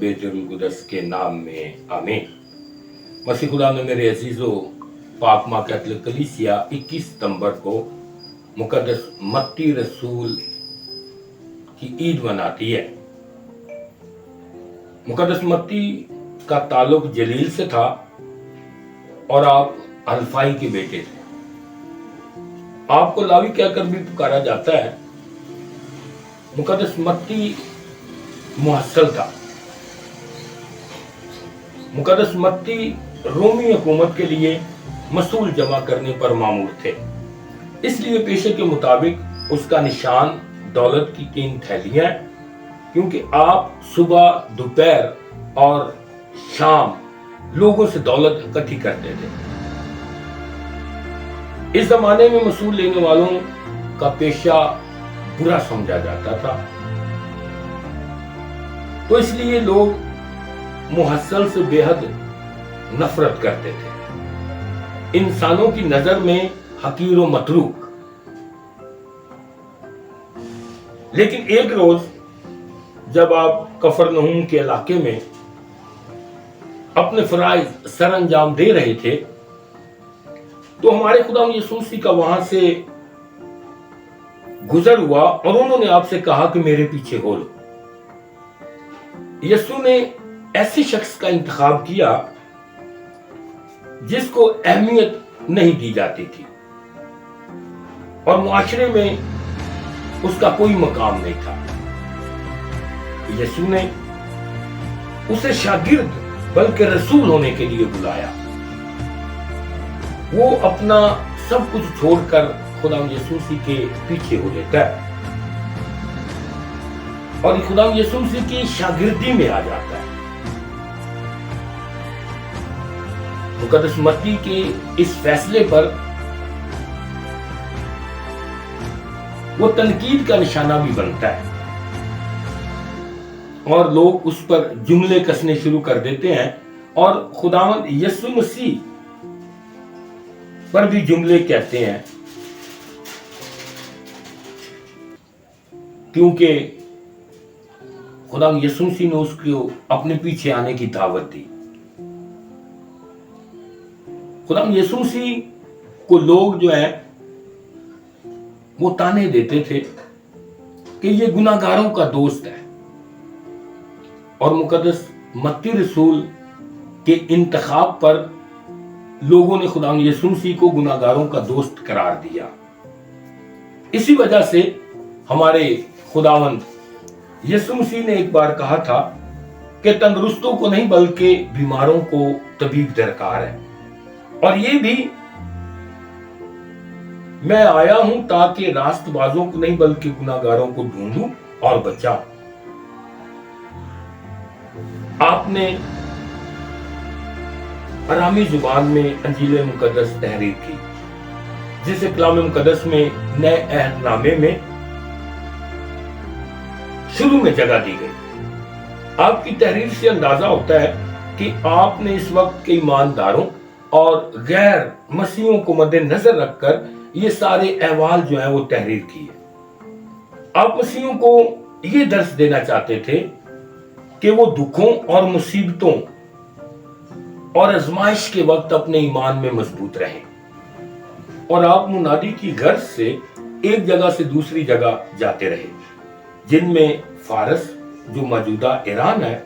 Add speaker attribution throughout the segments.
Speaker 1: बेत रुल-कुदस के नाम में आमीन। मसीह खुदा ने मेरे अजीजों, पाक माँ कैथोलिक कलीसिया 21 सितंबर को मुकद्दस मत्ती रसूल की ईद मनाती है। मुकद्दस मत्ती का ताल्लुक जलील से था और आप अल्फाई के बेटे थे। आपको लावी कहकर भी पुकारा जाता है। मुकद्दस मत्ती मुहस्सल था। मुकद्दस मत्ती रोमी हुकूमत के लिए मसूल जमा करने पर मामूर थे। इसलिए पेशे के मुताबिक उसका निशान दौलत की 3 थैलियां, क्योंकि आप सुबह, दोपहर और शाम लोगों से दौलत इकट्ठी करते थे। इस जमाने में मसूल लेने वालों का पेशा बुरा समझा जाता था, तो इसलिए लोग मुहस्सल से बेहद नफरत करते थे। इंसानों की नजर में हकीर व मतरूक। लेकिन एक रोज जब आप कफरनहूम के इलाके में अपने फराइज सर अंजाम दे रहे थे, तो हमारे खुदा यीशु मसीह का वहां से गुजर हुआ और उन्होंने आपसे कहा कि मेरे पीछे हो लो। यीशु ने ऐसे शख्स का इंतखाब किया जिसको अहमियत नहीं दी जाती थी और मुआशरे में उसका कोई मकाम नहीं था। यीशु ने उसे शागिर्द बल्कि रसूल होने के लिए बुलाया। वो अपना सब कुछ छोड़कर खुदा यीशु मसीह के पीछे हो लेता है और खुदा यीशु मसीह की शागिर्दी में आ जाता है। मुकद्दस मत्ती के इस फैसले पर वो तनकीद का निशाना भी बनता है और लोग उस पर जुमले कसने शुरू कर देते हैं और खुदावंद यीशु मसीह पर भी जुमले कहते हैं, क्योंकि खुदा यीशु मसीह ने उसको अपने पीछे आने की दावत दी। खुदा यीशु मसीह को लोग जो है वो ताने देते थे कि ये गुनाहगारों का दोस्त है, और मुकद्दस मत्ती रसूल के इंतखाब पर लोगों ने खुदा यीशु मसीह को गुनाहगारों का दोस्त करार दिया। इसी वजह से हमारे खुदावंद यीशु मसीह ने एक बार कहा था कि तंदुरुस्तों को नहीं बल्कि बीमारों को तबीब दरकार है, और ये भी मैं आया हूं ताकि रास्तबाजों को नहीं बल्कि गुनाहगारों को ढूंढूं और बचाऊं। आपने अरामी जुबान में अंजील मुकद्दस तहरीर की, जिसे कलाम मुकद्दस में नए अहदनामे में शुरू में जगह दी गई। आपकी तहरीर से अंदाजा होता है कि आपने इस वक्त के ईमानदारों और गैर मसीहों को मद्देनजर रखकर ये सारे अहवाल जो है वो तहरीर की है। आप मसीहों को ये दर्श देना चाहते थे कि वो दुखों और मुसीबतों और आजमाइश के वक्त अपने ईमान में मजबूत रहें, और आप मुनादी की गर्ज से एक जगह से दूसरी जगह जाते रहे, जिनमें फारस जो मौजूदा ईरान है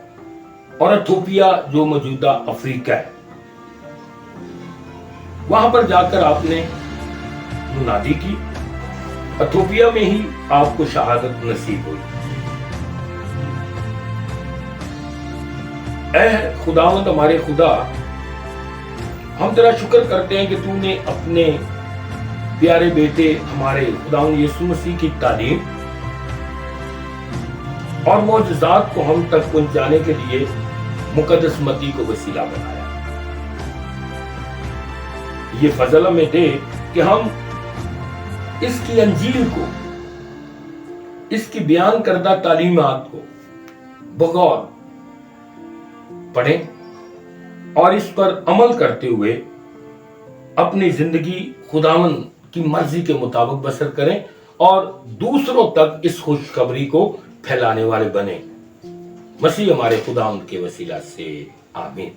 Speaker 1: और इथोपिया जो मौजूदा अफ्रीका है। वहां पर जाकर आपने मुनादी की। इथोपिया में ही आपको शहादत नसीब हुई। ऐ खुदावंद हमारे खुदा, हम तेरा शुक्र करते हैं कि तूने अपने प्यारे बेटे हमारे खुदावंद यीशु मसीह की तालीम और मौजज़ात को हम तक पहुंचाने के लिए मुकद्दस मत्ती को वसीला बनाया। ये फजल हमें दे कि हम इसकी अंजील को, इसकी बयान करदा तालीमात को बगौर पढ़ें और इस पर अमल करते हुए अपनी जिंदगी खुदावंद की मर्जी के मुताबिक बसर करें और दूसरों तक इस खुशखबरी को फैलाने वाले बने। مسیح ہمارے خدا کے وسیلہ سے آمین۔